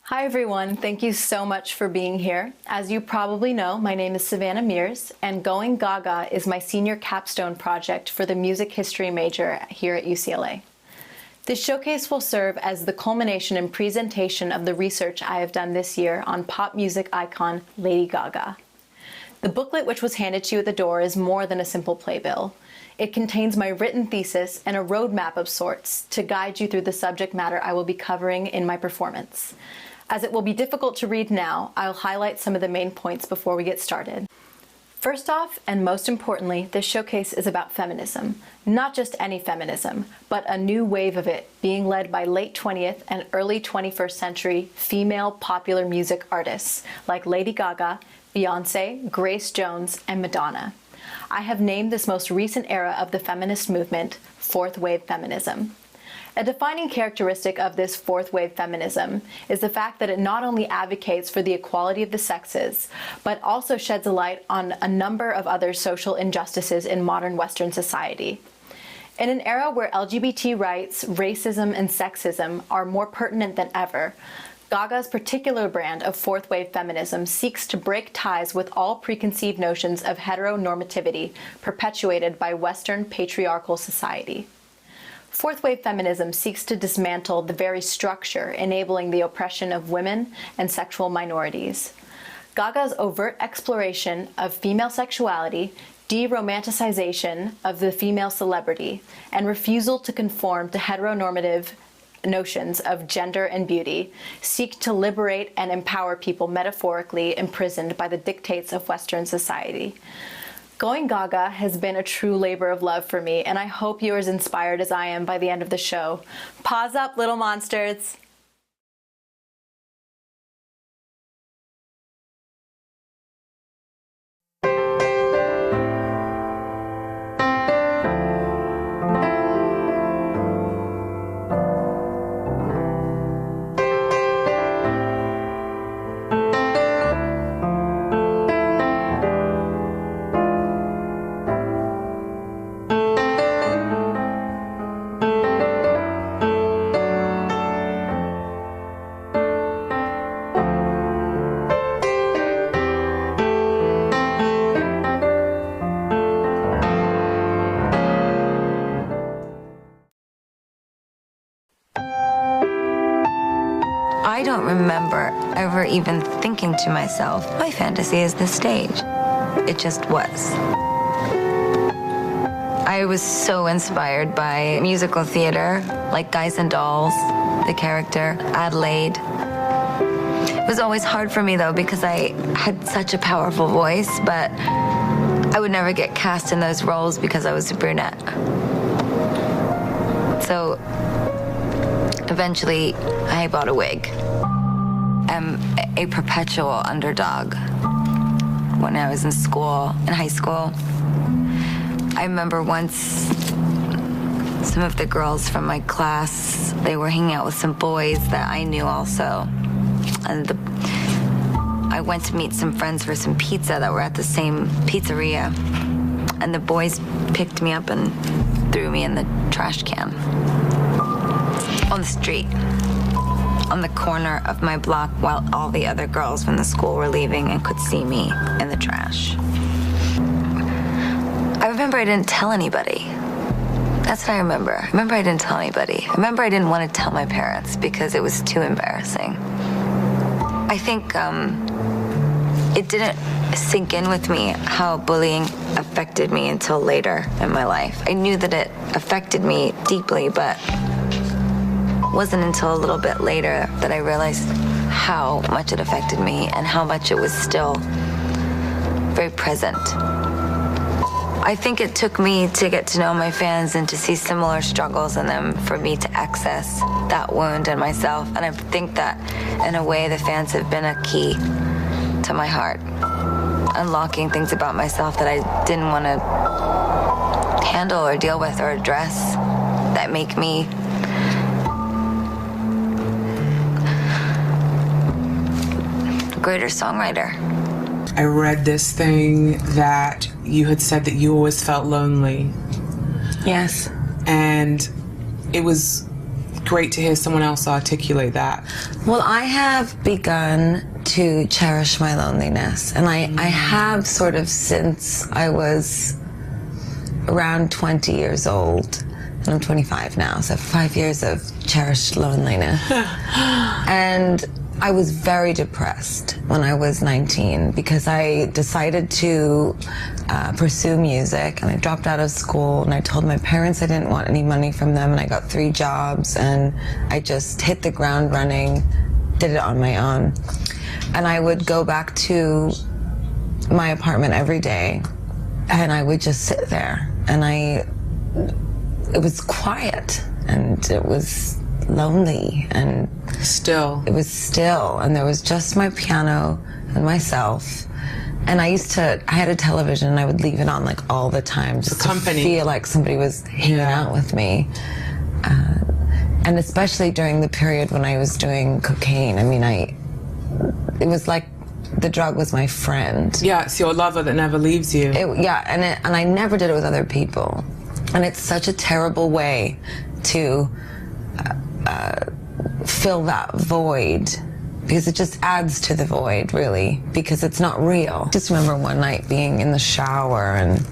Hi everyone, thank you so much for being here. As you probably know, my name is Savannah Meares, and Going Gaga is my senior capstone project for the music history major here at UCLA. This showcase will serve as the culmination and presentation of the research I have done this year on pop music icon Lady Gaga. The booklet which was handed to you at the door is more than a simple playbill. It contains my written thesis and a roadmap of sorts to guide you through the subject matter I will be covering in my performance. As it will be difficult to read now, I'll highlight some of the main points before we get started. First off, and most importantly, this showcase is about feminism. Not just any feminism, but a new wave of it being led by late 20th and early 21st century female popular music artists like Lady Gaga, Beyoncé, Grace Jones, and Madonna. I have named this most recent era of the feminist movement fourth wave feminism. A defining characteristic of this fourth wave feminism is the fact that it not only advocates for the equality of the sexes, but also sheds a light on a number of other social injustices in modern Western society. In an era where LGBT rights, racism, and sexism are more pertinent than ever, Gaga's particular brand of fourth wave feminism seeks to break ties with all preconceived notions of heteronormativity perpetuated by Western patriarchal society. Fourth wave feminism seeks to dismantle the very structure enabling the oppression of women and sexual minorities. Gaga's overt exploration of female sexuality, de-romanticization of the female celebrity, and refusal to conform to heteronormative notions of gender and beauty seek to liberate and empower people metaphorically imprisoned by the dictates of Western society. Going Gaga has been a true labor of love for me, and I hope you are as inspired as I am by the end of the show. Pause up, little monsters! I don't remember ever even thinking to myself, my fantasy is the stage. It just was. I was so inspired by musical theater, like Guys and Dolls, the character, Adelaide. It was always hard for me, though, because I had such a powerful voice, but I would never get cast in those roles because I was a brunette. So eventually, I bought a wig. I'm a perpetual underdog. When I was in high school, I remember once some of the girls from my class, they were hanging out with some boys that I knew also. And I went to meet some friends for some pizza that were at the same pizzeria. And the boys picked me up and threw me in the trash can. On the street, on the corner of my block, while all the other girls from the school were leaving and could see me in the trash. I remember I didn't tell anybody. That's what I remember. I remember I didn't tell anybody. I remember I didn't want to tell my parents because it was too embarrassing. I think it didn't sink in with me how bullying affected me until later in my life. I knew that it affected me deeply, but it wasn't until a little bit later that I realized how much it affected me and how much it was still very present. I think it took me to get to know my fans and to see similar struggles in them for me to access that wound in myself. And I think that, in a way, the fans have been a key to my heart, unlocking things about myself that I didn't want to handle or deal with or address that make me a greater songwriter. I read this thing that you had said that you always felt lonely. Yes. And it was great to hear someone else articulate that. Well, I have begun to cherish my loneliness, and I have sort of since I was around 20 years old, and I'm 25 now, so 5 years of cherished loneliness. And I was very depressed when I was 19 because I decided to pursue music, and I dropped out of school, and I told my parents I didn't want any money from them, and I got 3 jobs, and I just hit the ground running, did it on my own. And I would go back to my apartment every day, and I would just sit there, and it was quiet, and it was lonely, and Still. it was still, and there was just my piano and myself. And I had a television, and I would leave it on like all the time, just to feel like somebody was hanging out with me. And especially during the period when I was doing cocaine, I mean, it was like the drug was my friend. Yeah, it's your lover that never leaves you. And I never did it with other people. And it's such a terrible way to fill that void, because it just adds to the void, really, because it's not real. Just remember one night being in the shower, and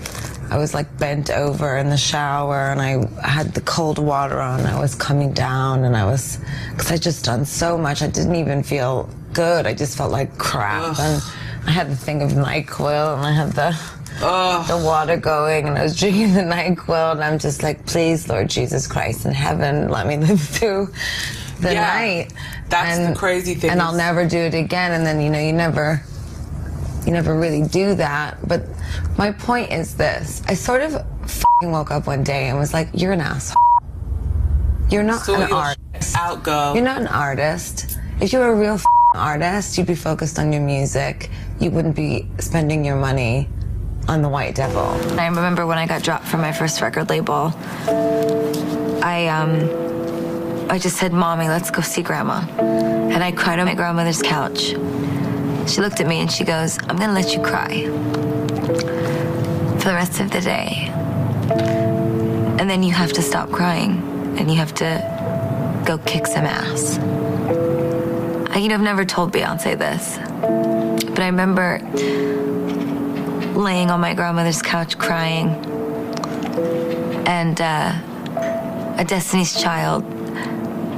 I was like bent over in the shower, and I had the cold water on. I was coming down, and because I'd just done so much, I didn't even feel good. I just felt like crap. Ugh. And I had the thing of NyQuil, and I had the water going, and I was drinking the NyQuil, and I'm just like, please, Lord Jesus Christ in heaven, let me live through the night. That's the crazy thing. And I'll never do it again. And then, you never really do that. But my point is this. I sort of woke up one day and was like, you're an asshole. You're not an artist. Outgo. You're not an artist. If you were a real artist, you'd be focused on your music. You wouldn't be spending your money on the White Devil. I remember when I got dropped from my first record label, I just said, Mommy, let's go see Grandma. And I cried on my grandmother's couch. She looked at me and she goes, I'm gonna let you cry for the rest of the day. And then you have to stop crying, and you have to go kick some ass. I've never told Beyonce this, but I remember laying on my grandmother's couch crying, and a Destiny's Child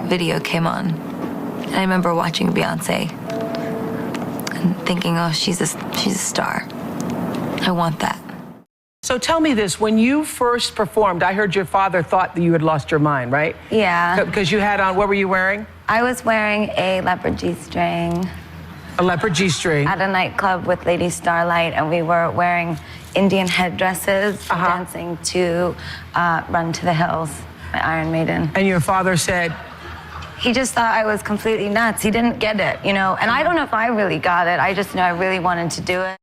video came on. And I remember watching Beyonce and thinking, oh, she's a star. I want that. So tell me this, when you first performed, I heard your father thought that you had lost your mind, right? Yeah. Because you had on, what were you wearing? I was wearing a leopard G-string. A leopard G-string. At a nightclub with Lady Starlight, and we were wearing Indian headdresses, dancing to Run to the Hills by Iron Maiden. And your father said? He just thought I was completely nuts. He didn't get it, And I don't know if I really got it. I just know I really wanted to do it.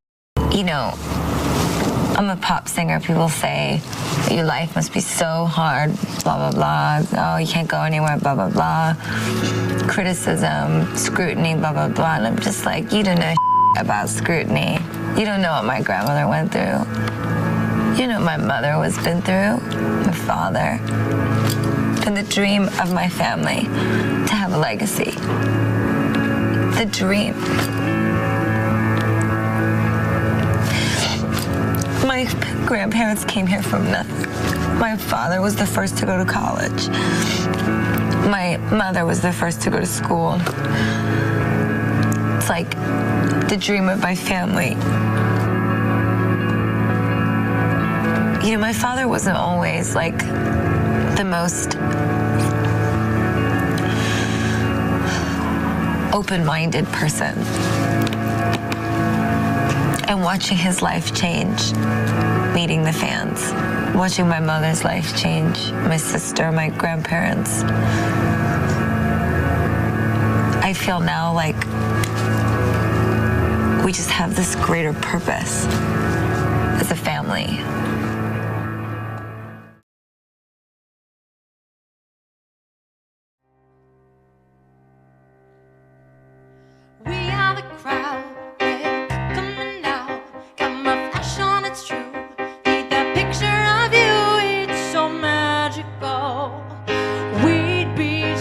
I'm a pop singer. People say that your life must be so hard, blah, blah, blah. Oh, you can't go anywhere, blah, blah, blah. Criticism, scrutiny, blah, blah, blah. And I'm just like, you don't know about scrutiny. You don't know what my grandmother went through. You know what my mother has been through, my father. And the dream of my family to have a legacy. The dream. My grandparents came here from nothing. My father was the first to go to college. My mother was the first to go to school. It's like the dream of my family. My father wasn't always like the most open-minded person. And watching his life change, meeting the fans, watching my mother's life change, my sister, my grandparents. I feel now like we just have this greater purpose as a family. We'd be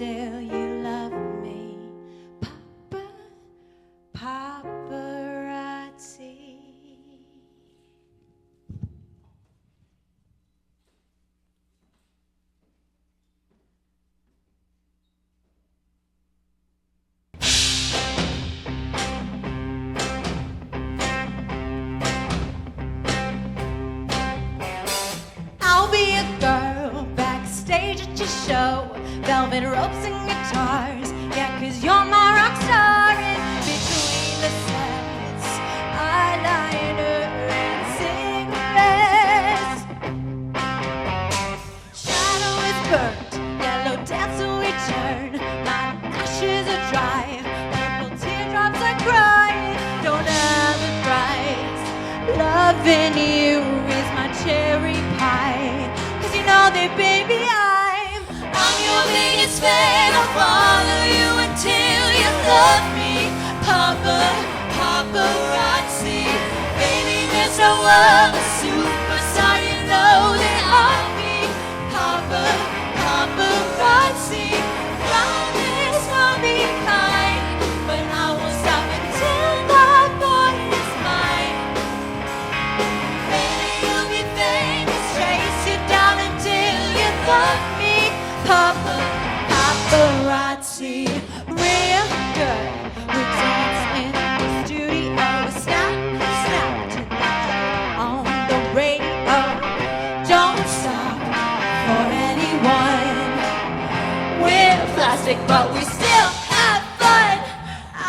until you love me. Paparazzi. I'll be a girl backstage at your show, velvet ropes and guitars, yeah, 'cause you're my rock star. In between the sets, eyeliner and cigarettes. Shadow is burnt, yellow deaths we turn, my ashes are dry, purple teardrops are crying, don't have a price. Loving you is my cherry pie, 'cause you know that, baby, I'm your biggest fan. I'll follow you until you love me. Paparazzi. Baby, there's no other superstar, you know that I'll be. Paparazzi. Promise I'll be kind, but I won't stop until that boy is mine. Baby, you'll be famous, chase you down until you love me. Paparazzi, real good. We dance in the studio, snap, snap tonight on the radio. Don't stop for anyone. We're plastic, but we still have fun.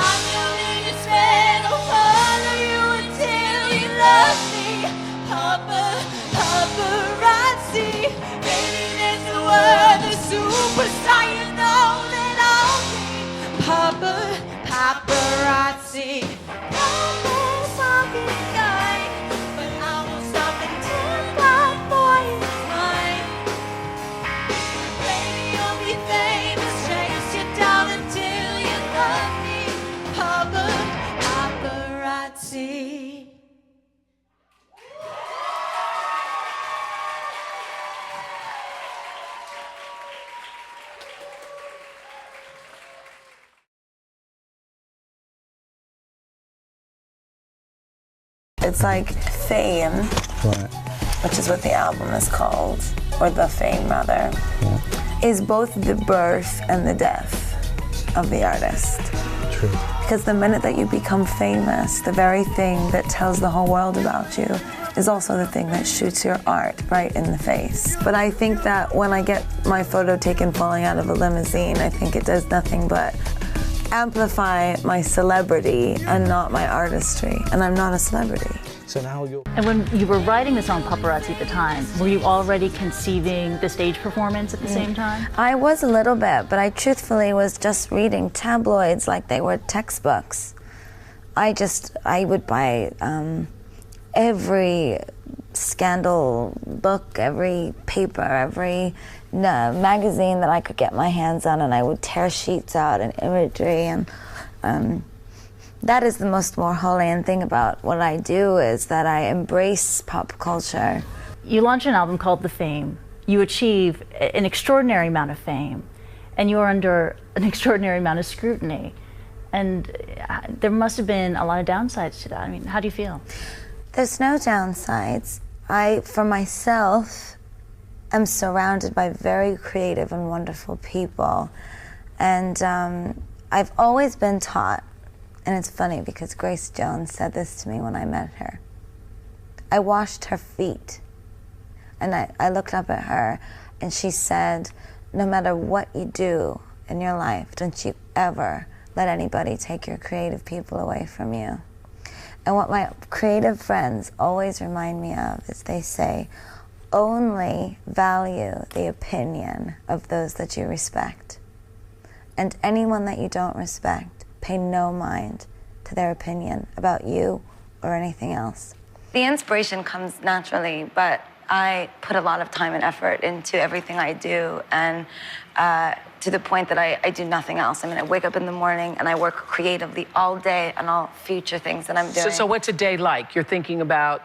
I'm your biggest fan. I'll follow you until you love me. Paparazzi, baby, there's no other superstar, you know that I'll be. Paparazzi. Promise I'll be kind, but I won't stop until that boy is mine. Baby, you'll be famous, chase you down until you love me. Paparazzi. It's like fame, which is what the album is called, or the fame rather, is both the birth and the death of the artist. True. Because the minute that you become famous, the very thing that tells the whole world about you is also the thing that shoots your art right in the face. But I think that when I get my photo taken falling out of a limousine, I think it does nothing but amplify my celebrity and not my artistry. And I'm not a celebrity. So now you're... And when you were writing the song Paparazzi at the time, were you already conceiving the stage performance at the same time? I was a little bit, but I truthfully was just reading tabloids like they were textbooks. I would buy every scandal book, every paper, every magazine that I could get my hands on, and I would tear sheets out and imagery, and that is the most Warholian thing about what I do, is that I embrace pop culture. You launch an album called The Fame. You achieve an extraordinary amount of fame, and you're under an extraordinary amount of scrutiny. And there must have been a lot of downsides to that. I mean, how do you feel? There's no downsides. I, for myself, am surrounded by very creative and wonderful people. And I've always been taught, and it's funny because Grace Jones said this to me when I met her. I washed her feet. And I looked up at her, and she said, no matter what you do in your life, don't you ever let anybody take your creative people away from you. And what my creative friends always remind me of is they say, only value the opinion of those that you respect. And anyone that you don't respect, pay no mind to their opinion about you or anything else. The inspiration comes naturally, but I put a lot of time and effort into everything I do, and to the point that I do nothing else. I mean, I wake up in the morning and I work creatively all day on all future things that I'm doing. So what's a day like? You're thinking about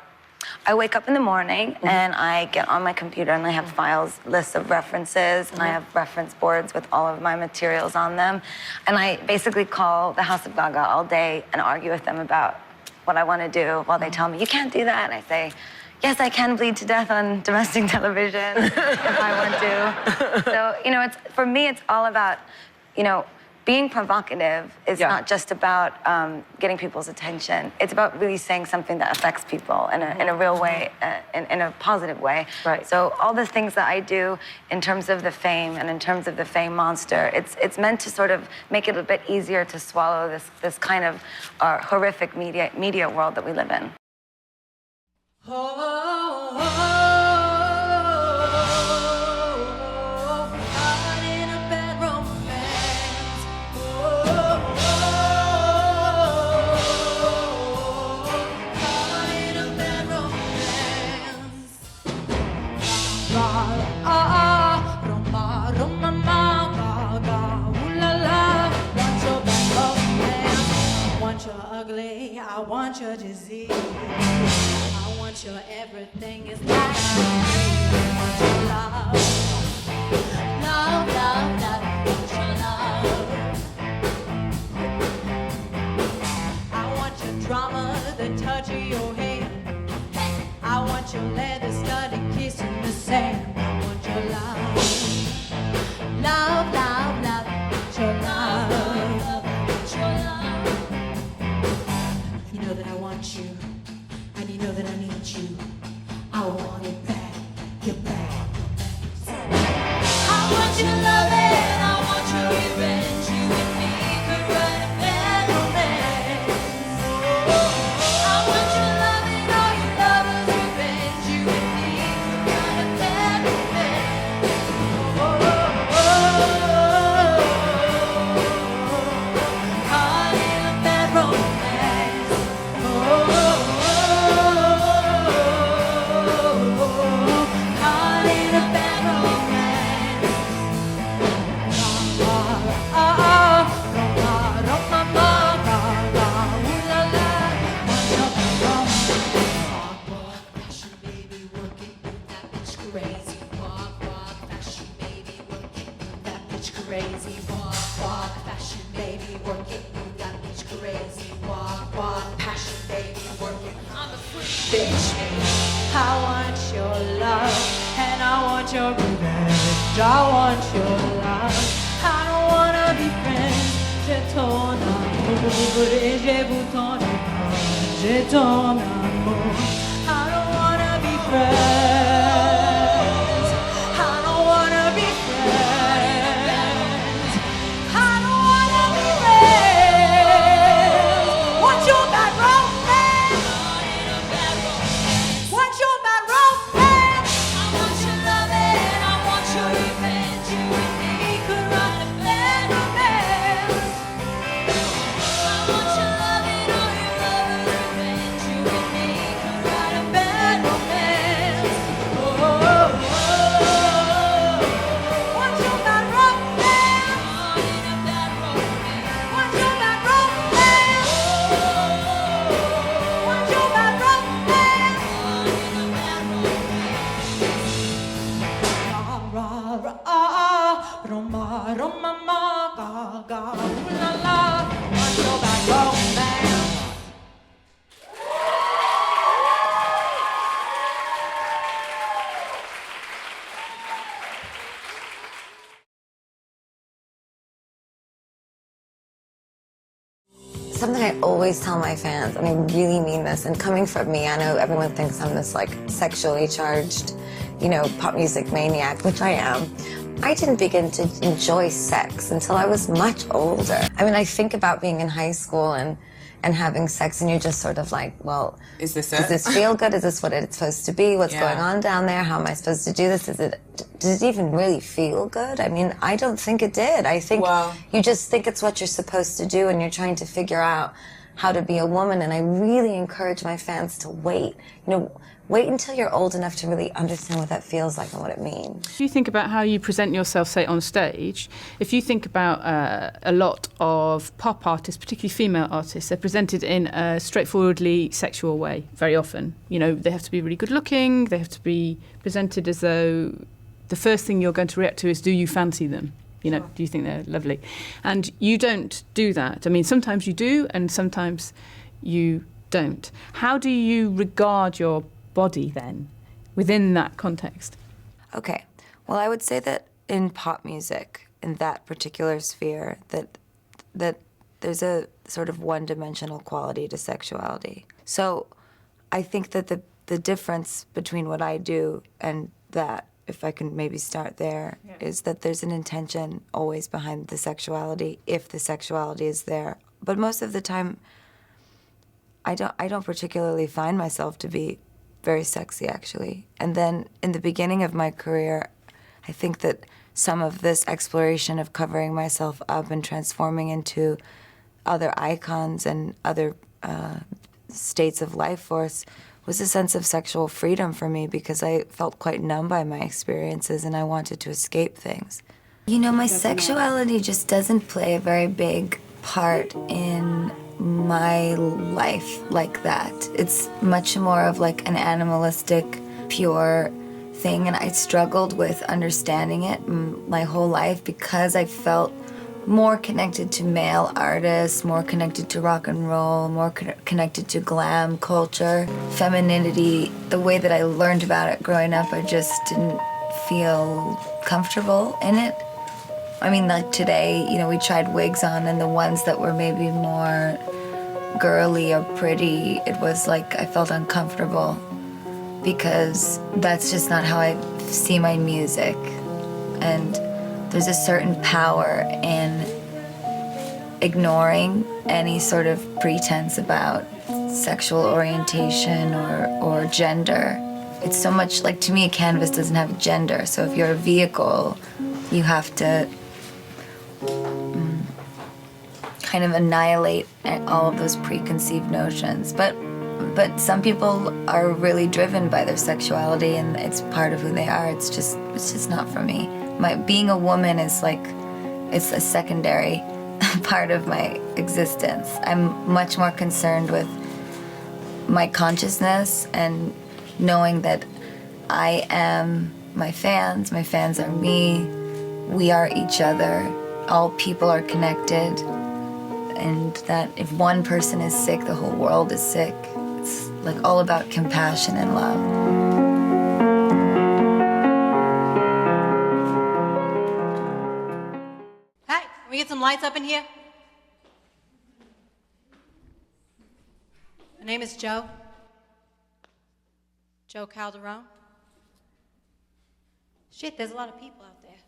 I wake up in the morning and I get on my computer and I have files, lists of references, and I have reference boards with all of my materials on them. And I basically call the House of Gaga all day and argue with them about what I want to do while they tell me, you can't do that. And I say, yes, I can bleed to death on domestic television if I want to. So, you know, for me, it's all about, you know, being provocative is not just about getting people's attention. It's about really saying something that affects people in a real way, in a positive way. Right. So all the things that I do in terms of the fame and in terms of the fame monster, it's meant to sort of make it a bit easier to swallow this kind of horrific media world that we live in. I want your disease. I want your everything is like I want your love. Love, love, love, I want your love. I want your drama, the touch of your hand. I want your leather studded kiss in the sand. I want your love. Love, love, love, I want your love. That I want you, and you know that I need you. I want it back, your back. I want your love and I want your revenge. You and me could write a bad romance. I want your love and all your lovers' revenge. You and me could write a bad romance. Caught in a bad romance. Crazy walk, walk, fashion, baby, work it. You got bitch crazy walk, walk, passion, baby, work it. I'm a free bitch. I want your love and I want your revenge. I want your love. I don't wanna be friends. J'ai ton amour et j'ai vous ton amour. J'ai ton amour. I don't wanna be friends. I don't wanna be friends. Something I always tell my fans, and I really mean this, and coming from me, I know everyone thinks I'm this like sexually charged, you know, pop music maniac, which I am. I didn't begin to enjoy sex until I was much older. I mean, I think about being in high school and having sex, and you're just sort of like, well, is this it? Does this feel good? Is this what it's supposed to be? What's going on down there? How am I supposed to do this? Does it even really feel good? I mean, I don't think it did. I think you just think it's what you're supposed to do, and you're trying to figure out how to be a woman. And I really encourage my fans to wait. You know, wait until you're old enough to really understand what that feels like and what it means. If you think about how you present yourself, say, on stage, if you think about a lot of pop artists, particularly female artists, they're presented in a straightforwardly sexual way very often. You know, they have to be really good looking, they have to be presented as though the first thing you're going to react to is, do you fancy them? You know, do you think they're lovely? And you don't do that. I mean, sometimes you do and sometimes you don't. How do you regard your body then within that context? Okay, well, I would say that in pop music, in that particular sphere, that there's a sort of one-dimensional quality to sexuality. So I think that the difference between what I do and that, if I can maybe start there, is that there's an intention always behind the sexuality, if the sexuality is there. But most of the time, I don't particularly find myself to be very sexy, actually. And then in the beginning of my career, I think that some of this exploration of covering myself up and transforming into other icons and other states of life force was a sense of sexual freedom for me, because I felt quite numb by my experiences and I wanted to escape things. You know, my sexuality just doesn't play a very big part in my life like that. It's much more of like an animalistic, pure thing, and I struggled with understanding it my whole life because I felt more connected to male artists, more connected to rock and roll, more connected to glam culture. Femininity, the way that I learned about it growing up, I just didn't feel comfortable in it. I mean, like today, you know, we tried wigs on, and the ones that were maybe more girly or pretty, it was like I felt uncomfortable because that's just not how I see my music. And there's a certain power in ignoring any sort of pretense about sexual orientation or gender. It's so much like, to me, a canvas doesn't have a gender. So if you're a vehicle, you have to kind of annihilate all of those preconceived notions. But some people are really driven by their sexuality, and it's part of who they are. It's just not for me. Being a woman is like, it's a secondary part of my existence. I'm much more concerned with my consciousness and knowing that I am my fans are me, we are each other, all people are connected, and that if one person is sick, the whole world is sick. It's like all about compassion and love. Can we get some lights up in here? My name is Joe Calderone. Shit, there's a lot of people out there.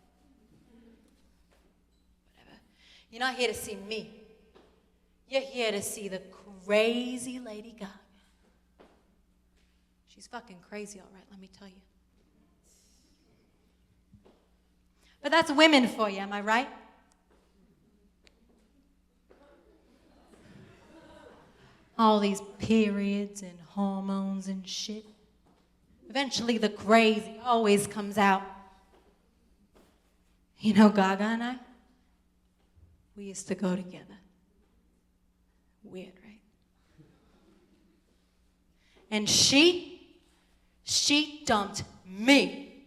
Whatever. You're not here to see me. You're here to see the crazy Lady Gaga. She's fucking crazy, all right, let me tell you. But that's women for you, am I right? All these periods and hormones and shit. Eventually the crazy always comes out. You know, Gaga and I, we used to go together. Weird, right? And she dumped me.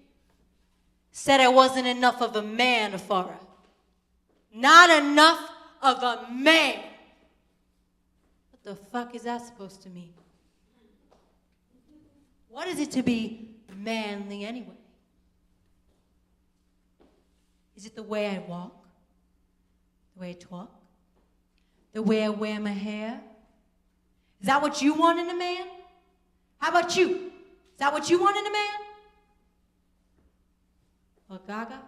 Said I wasn't enough of a man for her. Not enough of a man. What the fuck is that supposed to mean? What is it to be manly anyway? Is it the way I walk? The way I talk? The way I wear my hair? Is that what you want in a man? How about you? Is that what you want in a man? Well, Gaga,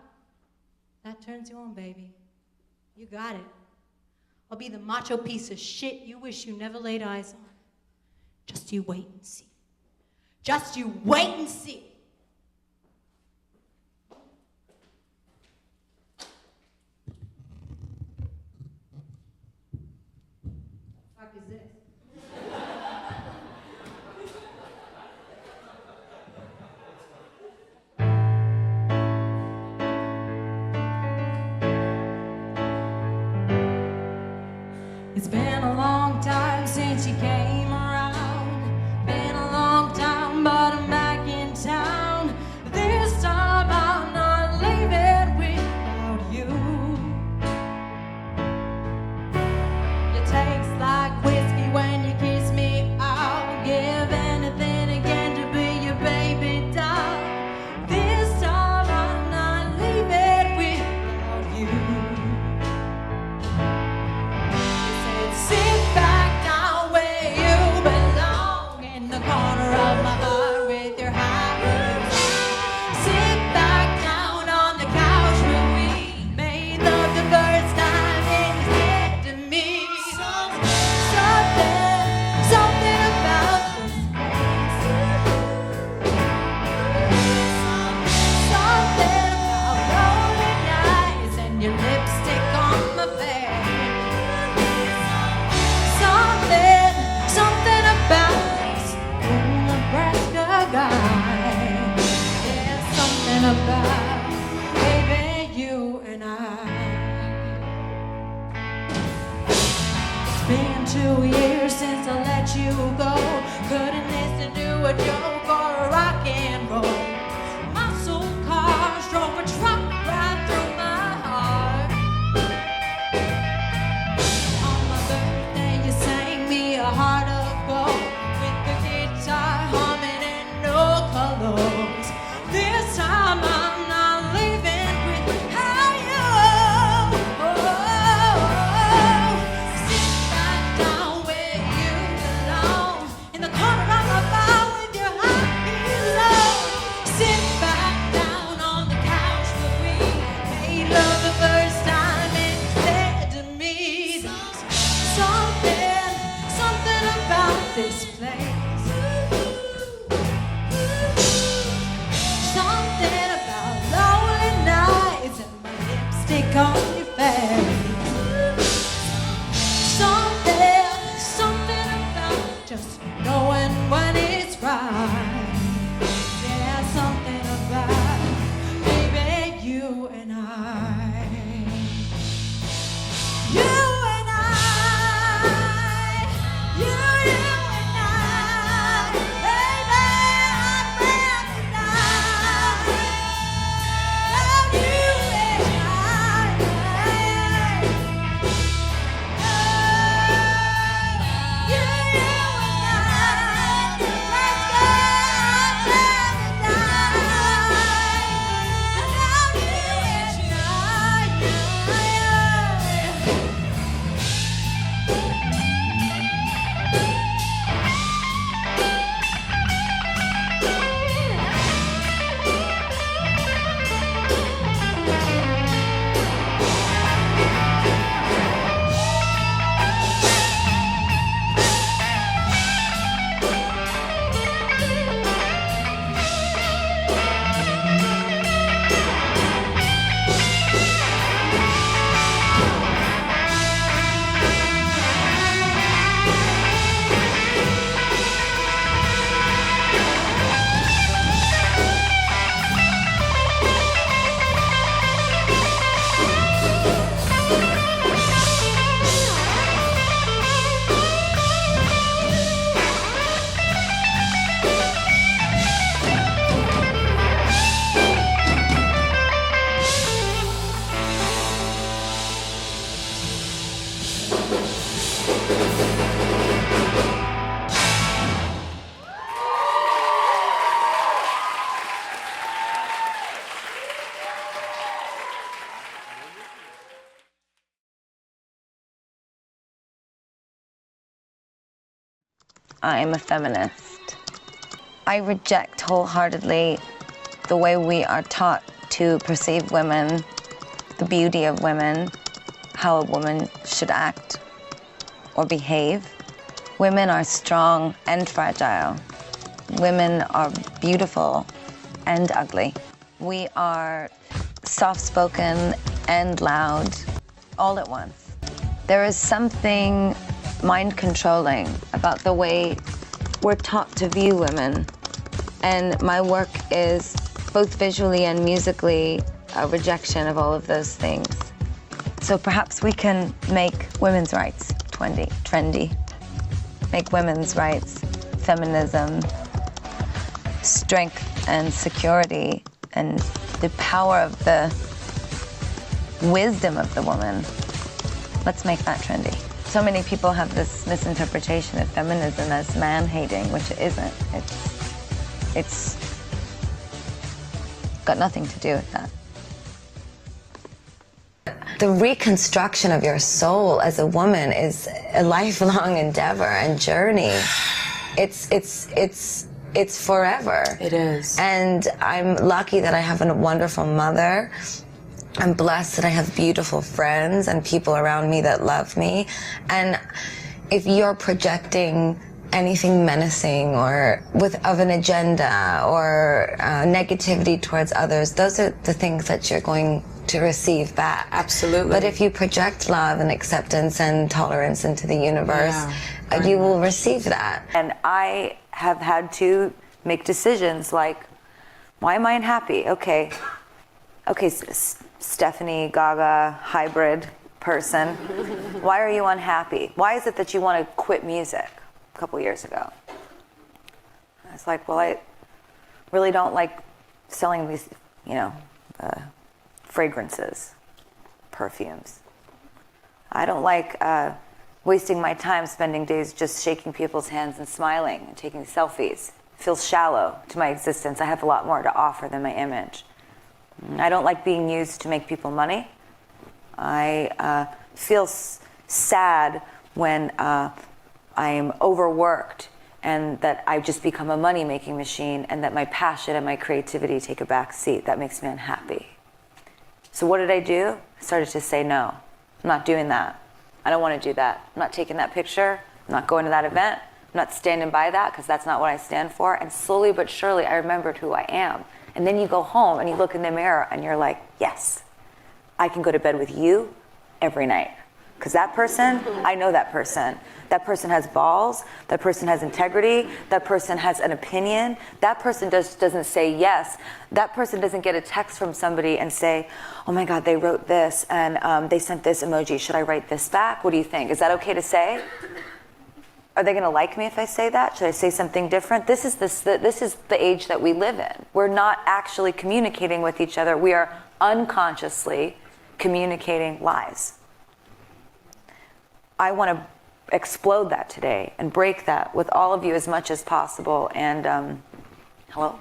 that turns you on, baby. You got it. I'll be the macho piece of shit you wish you never laid eyes on. Just you wait and see. Just you wait and see. What the fuck is this? been a long time since you came around. Been a long time, but I'm back in town. This time I'm not leaving without you. You taste like whiskey when you kiss me. I'll give anything again to be your baby doll. This time I'm not leaving without you. You said sit back down where you belong, in the corner of my heart with your high heels. Sit back down on the couch where we made love the first time, and you said to me something about this place. Something about lonely nights and your lipstick on my face. Something about this cool Nebraska guy. There's something about, baby, you and I. It's been 2 years since I let you go. Couldn't listen to a joke or a rock and roll. Muscle cars drove a truck right through my heart. On my birthday, you sang me a heart of gold with the guitar humming and no colors. This time I'm not leaving without you. Sit back down where you belong, in the corner of my bar with your high heels on. Sit back down on the couch where we made love the first time, and you said to me something about this place. Something about lonely nights and my lipstick on your face. Something about just knowing when it's right. Yeah, something about, baby, you and I. You and I. You and I. Baby, I'm ready tonight. Love you and I. You and I. Let's go I'm a feminist. I reject wholeheartedly the way we are taught to perceive women, the beauty of women, how a woman should act or behave. Women are strong and fragile. Women are beautiful and ugly. We are soft-spoken and loud all at once. There is something mind-controlling about the way we're taught to view women. And my work is both visually and musically a rejection of all of those things. So perhaps we can make women's rights trendy. Make women's rights, feminism, strength and security, and the power of the wisdom of the woman. Let's make that trendy. So many people have this misinterpretation of feminism as man-hating, which it isn't. It's got nothing to do with that. The reconstruction of your soul as a woman is a lifelong endeavor and journey. It's forever. It is. And I'm lucky that I have a wonderful mother. I'm blessed that I have beautiful friends and people around me that love me. And if you're projecting anything menacing or of an agenda or negativity towards others, those are the things that you're going to receive back. Absolutely. But if you project love and acceptance and tolerance into the universe, you will receive that. And I have had to make decisions like, why am I unhappy? Okay, Stephanie, Gaga, hybrid person, why are you unhappy? Why is it that you want to quit music a couple years ago? I was like, well, I really don't like selling these, fragrances, perfumes. I don't like wasting my time spending days just shaking people's hands and smiling and taking selfies. It feels shallow to my existence. I have a lot more to offer than my image. I don't like being used to make people money. I feel sad when I'm overworked and that I've just become a money-making machine and that my passion and my creativity take a back seat. That makes me unhappy. So what did I do? I started to say, no, I'm not doing that. I don't want to do that. I'm not taking that picture. I'm not going to that event. I'm not standing by that because that's not what I stand for. And slowly but surely, I remembered who I am. And then you go home and you look in the mirror and you're like, yes, I can go to bed with you every night. Because that person, I know that person. That person has balls. That person has integrity. That person has an opinion. That person doesn't say yes. That person doesn't get a text from somebody and say, oh my God, they wrote this and they sent this emoji. Should I write this back? What do you think? Is that okay to say? Are they going to like me if I say that? Should I say something different? This is the age that we live in. We're not actually communicating with each other. We are unconsciously communicating lies. I want to explode that today and break that with all of you as much as possible. And hello.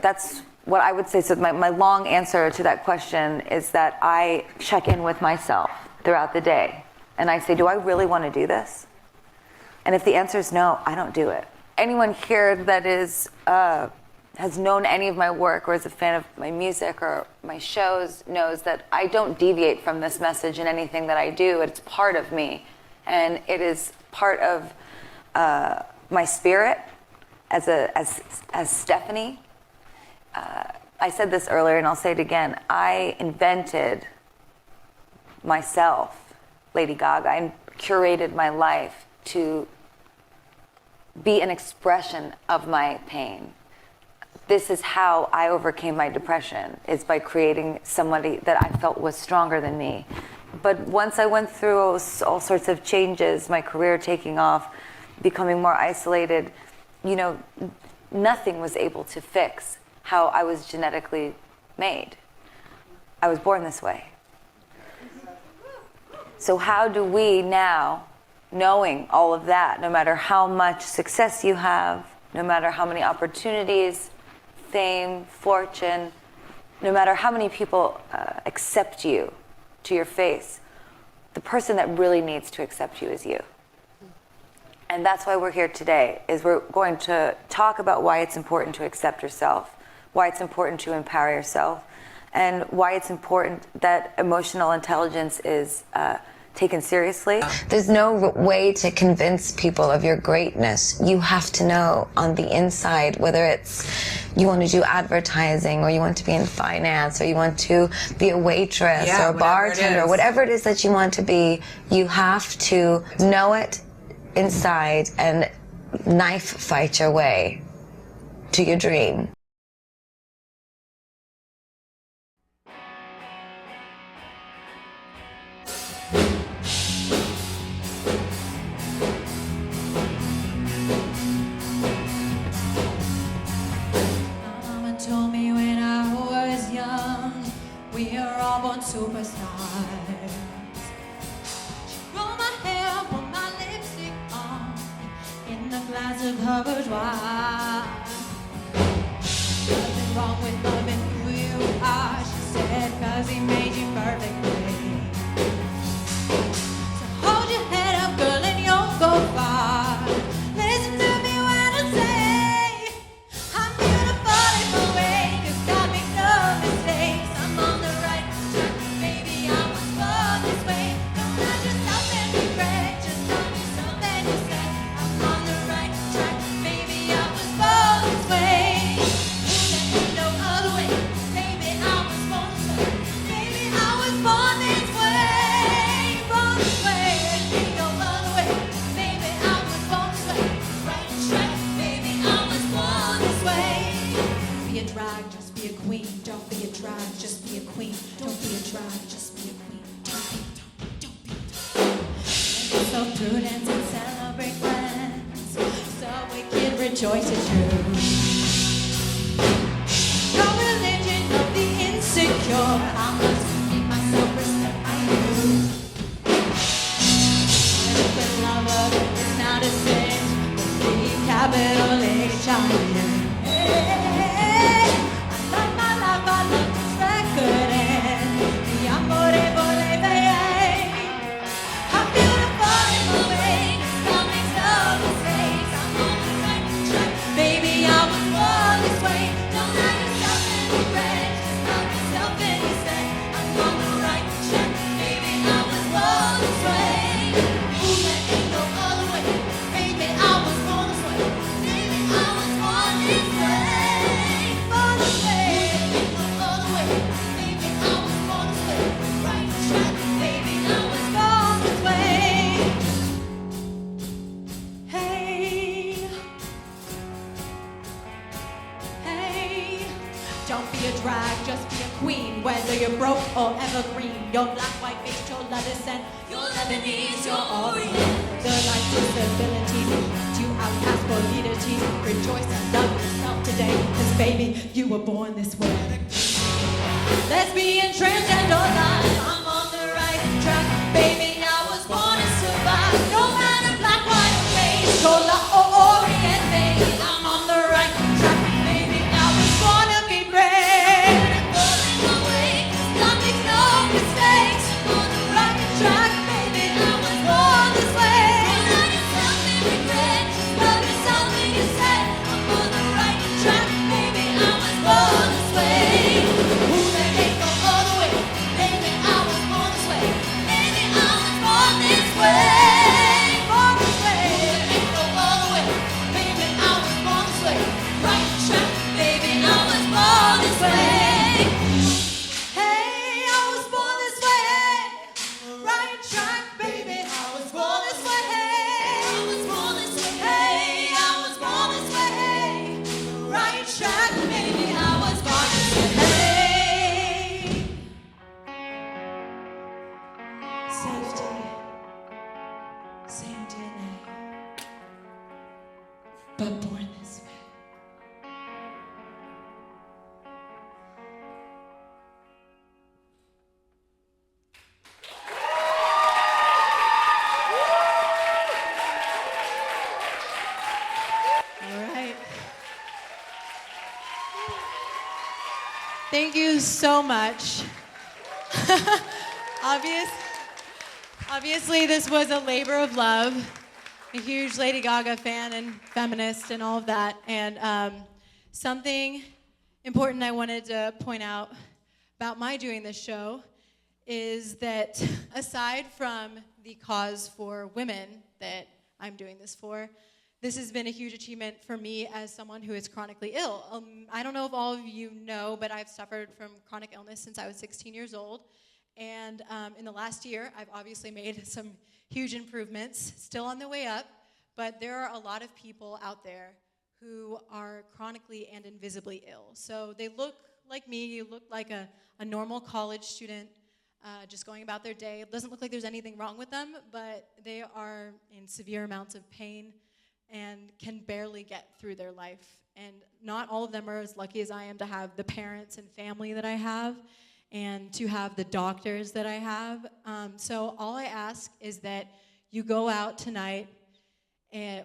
That's what I would say. So my long answer to that question is that I check in with myself throughout the day, and I say, do I really want to do this? And if the answer is no, I don't do it. Anyone here that is has known any of my work or is a fan of my music or my shows knows that I don't deviate from this message in anything that I do. It's part of me, and it is part of my spirit as Stephanie. I said this earlier, and I'll say it again. I invented myself, Lady Gaga. I curated my life to be an expression of my pain. This is how I overcame my depression, is by creating somebody that I felt was stronger than me. But once I went through all sorts of changes, my career taking off, becoming more isolated, nothing was able to fix how I was genetically made. I was born this way. So how do we now, knowing all of that, no matter how much success you have, no matter how many opportunities, fame, fortune, no matter how many people accept you to your face, the person that really needs to accept you is you. And that's why we're here today, is we're going to talk about why it's important to accept yourself, why it's important to empower yourself, and why it's important that emotional intelligence is taken seriously. There's no way to convince people of your greatness. You have to know on the inside, whether it's you want to do advertising or you want to be in finance or you want to be a waitress or a bartender, whatever it is that you want to be, you have to know it inside and knife fight your way to your dream. class of her bourgeois. Nothing wrong with loving who you are, she said, 'cause he made you perfectly. So hold your head up, girl, and you'll go far. Listen to me when I say I'm beautiful in my way, 'cause God makes no mistakes. I'm on the right track, baby, I was born this way. Don't let yourself in regret, just tell yourself and you say I'm on the right track, baby, I was born this way. There ain't no other way, baby, I was born this way. Baby, I was born this way, born this way. There ain't no other way, baby, I was born this way. Right track, baby, I was born this way. Be a drag, just be a queen. Don't be a drag, just be a queen. Don't be a drag, just be a queen. Don't be. So prudent and celebrate friends. So wicked, rejoice is true. No religion of the insecure. I must keep myself, respect my youth. With lover is not a sin. Believe capital H-I-M. I love my life, I love this record, and the amore volete. I'm beautiful in my way, 'cause God makes no mistakes. I'm on the right track, baby, I was born this way. Don't let yourself in regret, just love yourself and you say I'm on the right track, baby, I was born this way. Ooh, there ain't no other way, baby, I was born this way. Baby, I was born this way, born this way. There ain't no other way, baby, I was born this way. Right track, baby, I was born this way. Hey, hey, don't be a drag, just be a queen. Whether you're broke or evergreen, your black, white, mixed, your Laudicina, your Lebanese, your Orient. The life disabilities, you outcast for leadership. Rejoice and love yourself today, 'cause baby, you were born this way. Lesbian, transgender life, I'm on the right track, baby, I was born to survive. No matter black, white, or race, cola or Orient, baby, I'm on the right track, baby, I was born to be brave. Falling away, 'cause God makes no mistakes. I'm on the right track, baby, I was born this way. Don't let yourself in regret, just love yourself when you say I'm on the right track, baby, I was born this way. Ooh, there ain't no other way, baby, I was born this way. Baby, I was born this way, born this way. There ain't no other way, baby, I was born this way. Right track, baby, I was born this way. Hey, I was born this way. Right track, baby, I was born this way. I was born this way. Hey, I was born this way. Right track, baby, I was born this way. Safety, same DNA, but born this way. All right. Thank you so much. Obviously, this was a labor of love. A huge Lady Gaga fan and feminist and all of that. And something important I wanted to point out about my doing this show is that aside from the cause for women that I'm doing this for, this has been a huge achievement for me as someone who is chronically ill. I don't know if all of you know, but I've suffered from chronic illness since I was 16 years old. And in the last year, I've obviously made some huge improvements, still on the way up, but there are a lot of people out there who are chronically and invisibly ill. So they look like me, you look like a normal college student just going about their day. It doesn't look like there's anything wrong with them, but they are in severe amounts of pain and can barely get through their life. And not all of them are as lucky as I am to have the parents and family that I have and to have the doctors that I have. So all I ask is that you go out tonight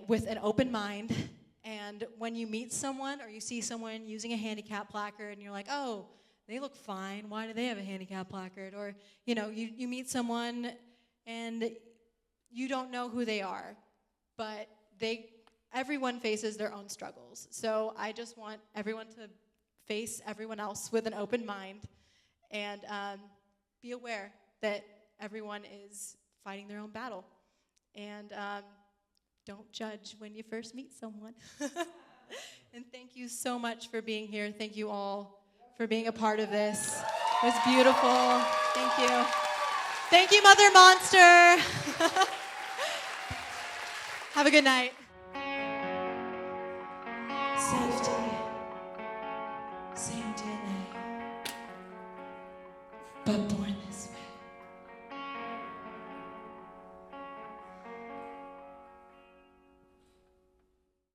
with an open mind. And when you meet someone or you see someone using a handicap placard and you're like, oh, they look fine, why do they have a handicap placard? Or, you know, you meet someone and you don't know who they are, but everyone faces their own struggles. So I just want everyone to face everyone else with an open mind and be aware that everyone is fighting their own battle. And don't judge when you first meet someone. And thank you so much for being here. Thank you all for being a part of this. It was beautiful. Thank you. Thank you, Mother Monster. Have a good night. Safety.